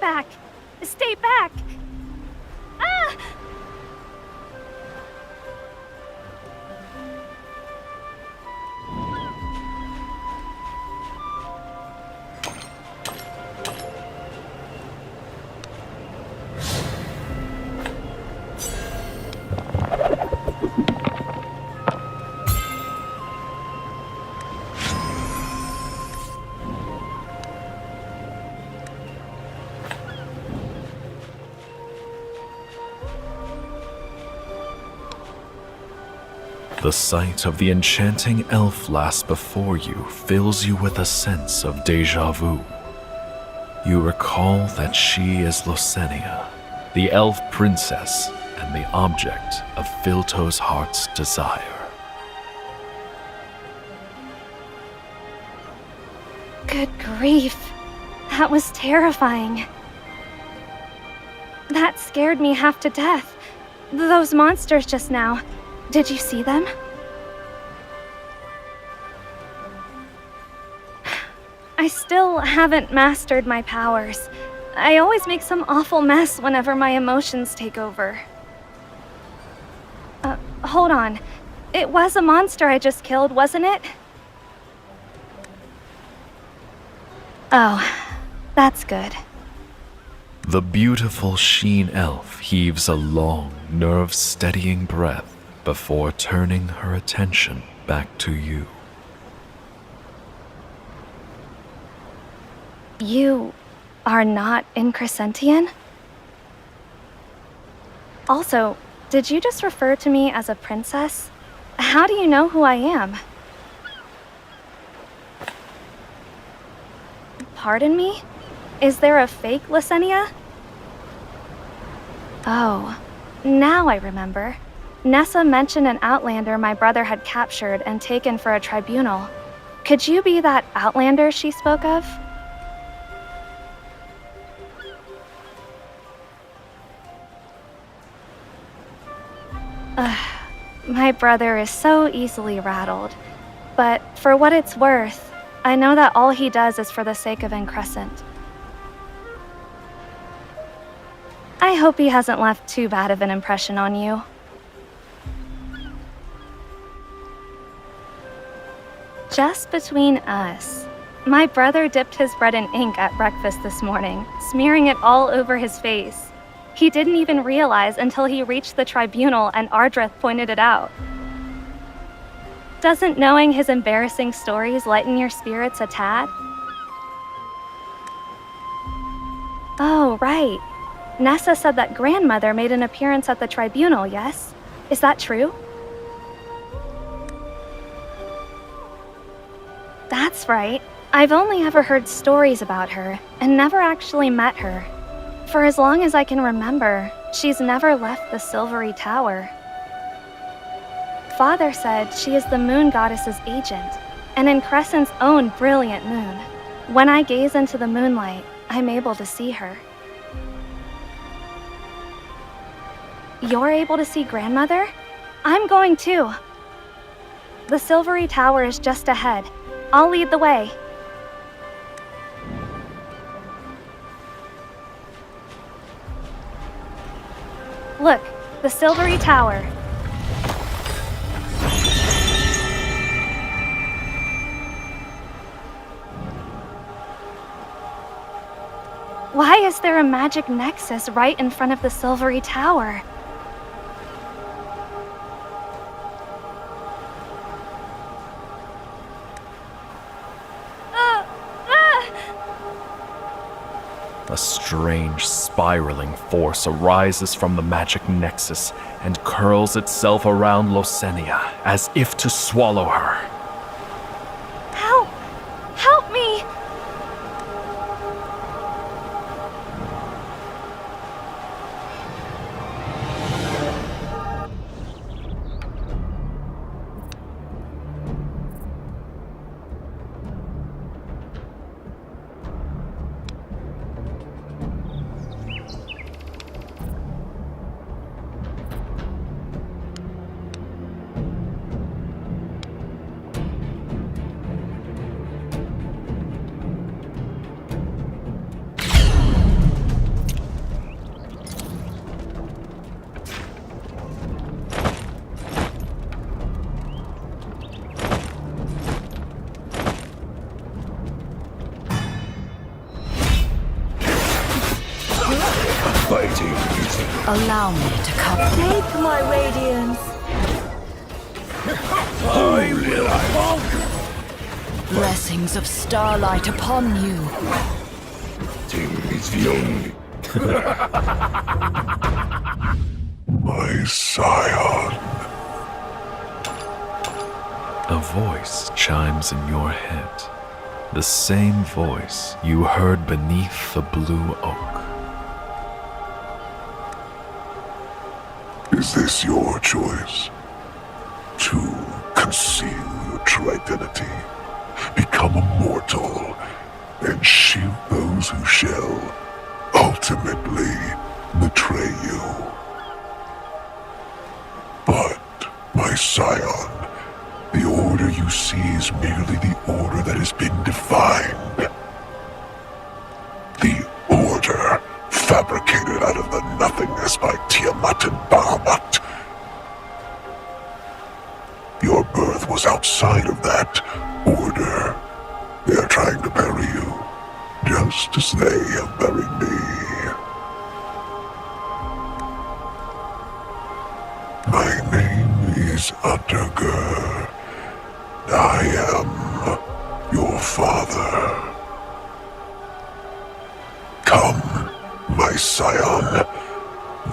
back! Stay back! Ah! The sight of the enchanting elf lass before you fills you with a sense of déjà vu. You recall that she is Losenia, the elf princess and the object of Filto's heart's desire. Good grief. That was terrifying. That scared me half to death. Those monsters just now. Did you see them? I still haven't mastered my powers. I always make some awful mess whenever my emotions take over. Hold on. It was a monster I just killed, wasn't it? Oh, that's good. The beautiful Sheen elf heaves a long, nerve-steadying breath before turning her attention back to you. You are not in Crescentian? Also, did you just refer to me as a princess? How do you know who I am? Pardon me? Is there a fake Lysenia? Oh, now I remember. Nessa mentioned an outlander my brother had captured and taken for a tribunal. Could you be that outlander she spoke of? My brother is so easily rattled. But for what it's worth, I know that all he does is for the sake of Increscent. I hope he hasn't left too bad of an impression on you. Just between us, my brother dipped his bread in ink at breakfast this morning, smearing it all over his face. He didn't even realize until he reached the tribunal and Ardrith pointed it out. Doesn't knowing his embarrassing stories lighten your spirits a tad? Oh, right. Nessa said that grandmother made an appearance at the tribunal, yes? Is that true? That's right. I've only ever heard stories about her and never actually met her. For as long as I can remember, she's never left the Silvery Tower. Father said she is the moon goddess's agent, and Increscent's own brilliant moon. When I gaze into the moonlight, I'm able to see her. You're able to see grandmother? I'm going too. The Silvery Tower is just ahead. I'll lead the way. Look, the Silvery Tower. Why is there a magic nexus right in front of the Silvery Tower? A strange, spiraling force arises from the magic nexus and curls itself around Losenia as if to swallow her. Help! Help me! Allow me to come. Take my radiance. I will conquer. Blessings of starlight upon you. young. My scion. A voice chimes in your head. The same voice you heard beneath the blue oak. Is this your choice? To conceal your true identity, become immortal, and shield those who shall ultimately betray you. But, my scion, the order you see is merely the order that has been defined. The order fabricated out of the nothingness by Tiamat and Bahamut. Your birth was outside of that order. They are trying to bury you, just as they have buried me. My name is Aethercairn. I am your father. Come, my scion.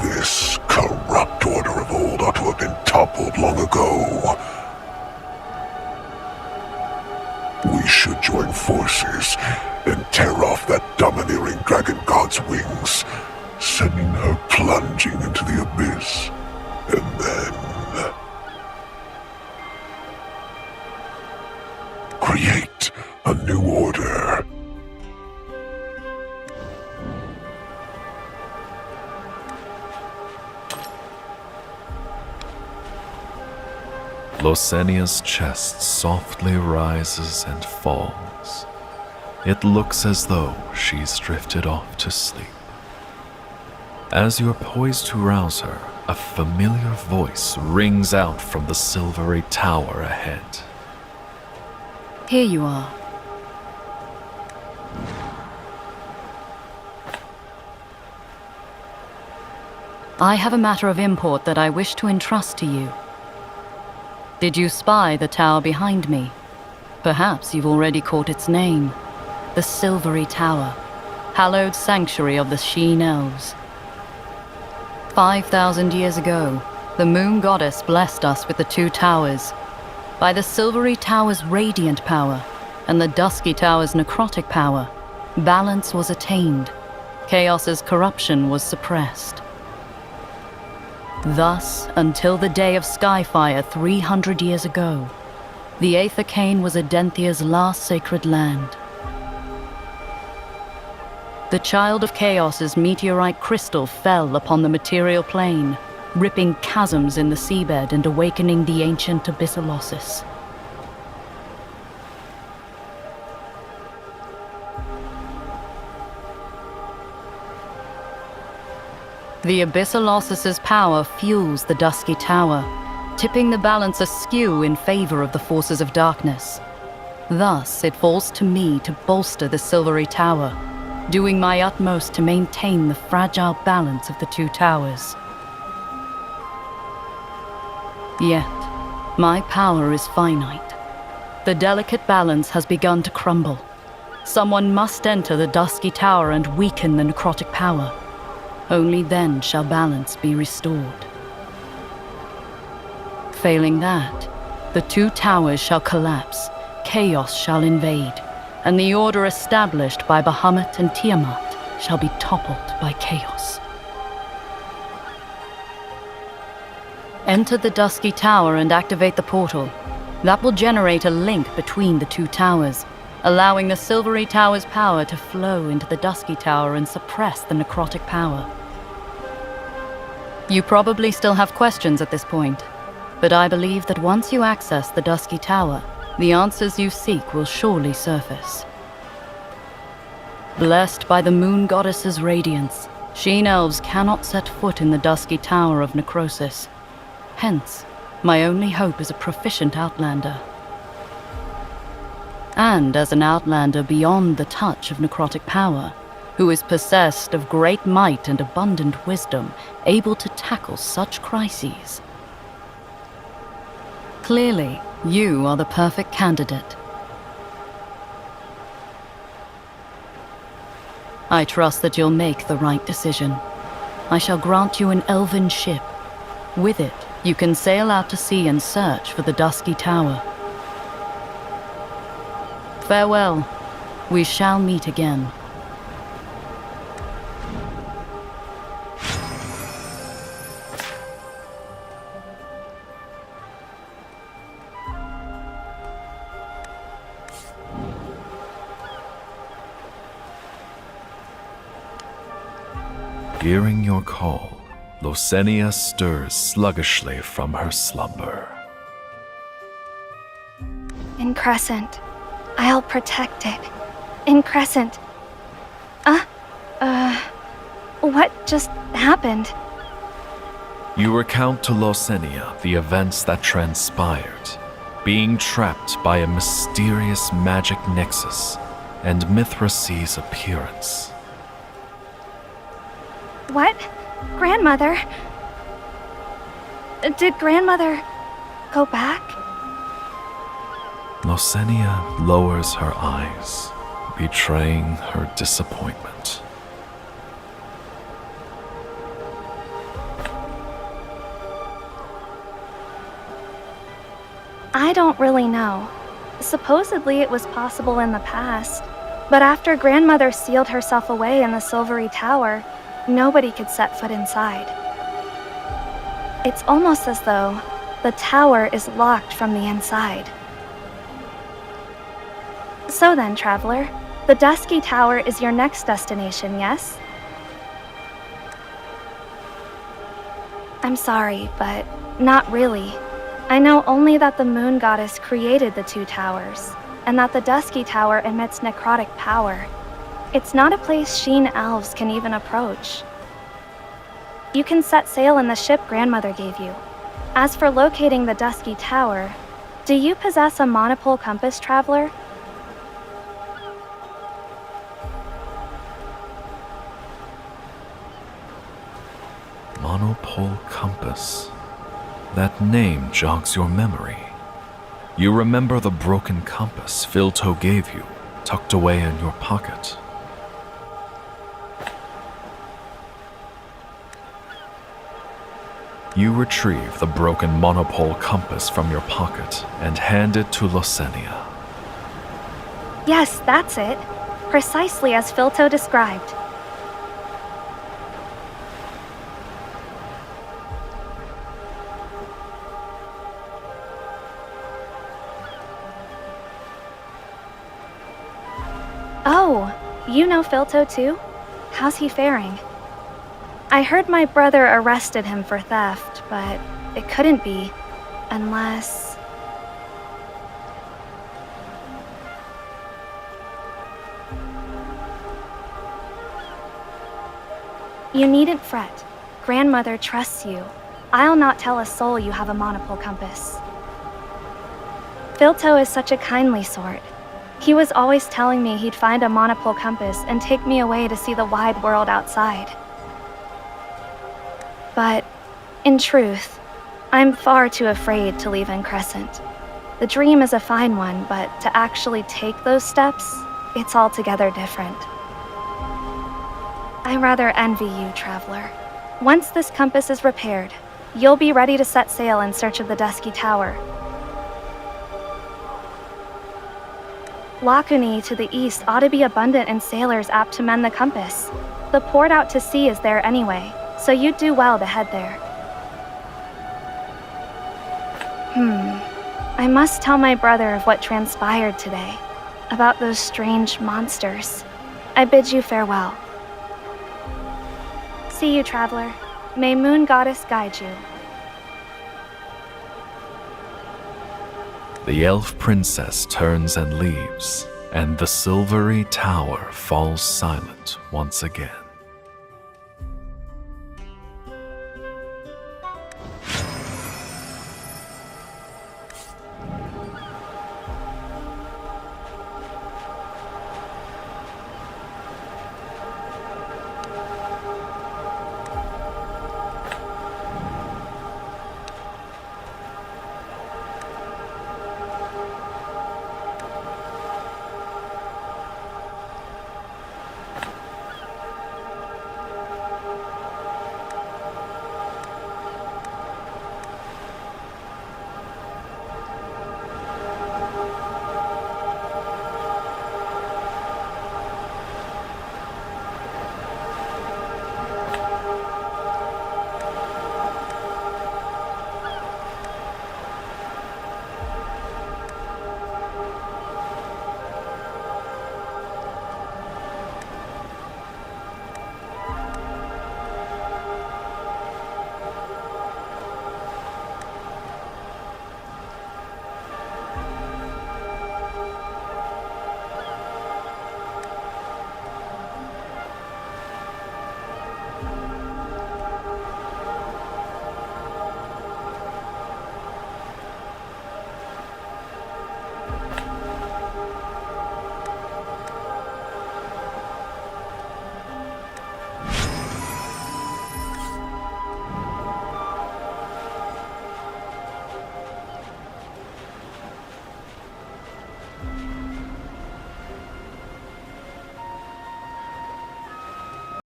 This corrupt order of old ought to have been toppled long ago. We should join forces and tear off that domineering dragon god's wings, sending her plunging into the abyss, and then create a new order. Losenia's chest softly rises and falls. It looks as though she's drifted off to sleep. As you're poised to rouse her, a familiar voice rings out from the silvery tower ahead. Here you are. I have a matter of import that I wish to entrust to you. Did you spy the tower behind me? Perhaps you've already caught its name. The Silvery Tower, hallowed sanctuary of the Sheen Elves. 5,000 years ago, the Moon Goddess blessed us with the two towers. By the Silvery Tower's radiant power and the Dusky Tower's necrotic power, balance was attained. Chaos's corruption was suppressed. Thus, until the day of Skyfire 300 years ago, the Aethercairn was Adenthia's last sacred land. The Child of Chaos's meteorite crystal fell upon the material plane, ripping chasms in the seabed and awakening the ancient Abyssalossus. The Abyssalossus's power fuels the Dusky Tower, tipping the balance askew in favor of the forces of darkness. Thus, it falls to me to bolster the Silvery Tower, doing my utmost to maintain the fragile balance of the two towers. Yet, my power is finite. The delicate balance has begun to crumble. Someone must enter the Dusky Tower and weaken the necrotic power. Only then shall balance be restored. Failing that, the two towers shall collapse, chaos shall invade, and the order established by Bahamut and Tiamat shall be toppled by chaos. Enter the Dusky Tower and activate the portal. That will generate a link between the two towers, allowing the Silvery Tower's power to flow into the Dusky Tower and suppress the necrotic power. You probably still have questions at this point, but I believe that once you access the Dusky Tower, the answers you seek will surely surface. Blessed by the Moon Goddess's radiance, Sheen Elves cannot set foot in the Dusky Tower of Necrosis. Hence, my only hope is a proficient Outlander. And as an Outlander beyond the touch of necrotic power, who is possessed of great might and abundant wisdom, able to tackle such crises. Clearly, you are the perfect candidate. I trust that you'll make the right decision. I shall grant you an elven ship. With it, you can sail out to sea and search for the Dusky Tower. Farewell. We shall meet again. Hearing your call, Losenia stirs sluggishly from her slumber. In Crescent. I'll protect it. In Crescent. What just happened? You recount to Losenia the events that transpired, being trapped by a mysterious magic nexus and Mithras's appearance. What? Grandmother? Did Grandmother go back? Losenia lowers her eyes, betraying her disappointment. I don't really know. Supposedly it was possible in the past, but after Grandmother sealed herself away in the Silvery Tower, nobody could set foot inside. It's almost as though the tower is locked from the inside. So then, traveler, the Dusky Tower is your next destination, yes? I'm sorry, but not really. I know only that the Moon Goddess created the two towers, and that the Dusky Tower emits necrotic power. It's not a place Sheen elves can even approach. You can set sail in the ship Grandmother gave you. As for locating the Dusky Tower, do you possess a monopole compass, traveler? Monopole compass. That name jogs your memory. You remember the broken compass Filto gave you, tucked away in your pocket. You retrieve the broken monopole compass from your pocket and hand it to Losenia. Yes, that's it. Precisely as Filto described. Oh, you know Filto too? How's he faring? I heard my brother arrested him for theft, but it couldn't be, unless... You needn't fret. Grandmother trusts you. I'll not tell a soul you have a monopole compass. Filto is such a kindly sort. He was always telling me he'd find a monopole compass and take me away to see the wide world outside. But, in truth, I'm far too afraid to leave in Crescent. The dream is a fine one, but to actually take those steps, it's altogether different. I rather envy you, traveler. Once this compass is repaired, you'll be ready to set sail in search of the Dusky Tower. Lacuni to the east ought to be abundant in sailors apt to mend the compass. The port out to sea is there anyway, so you'd do well to head there. I must tell my brother of what transpired today, about those strange monsters. I bid you farewell. See you, traveler. May Moon Goddess guide you. The elf princess turns and leaves, and the Silvery Tower falls silent once again.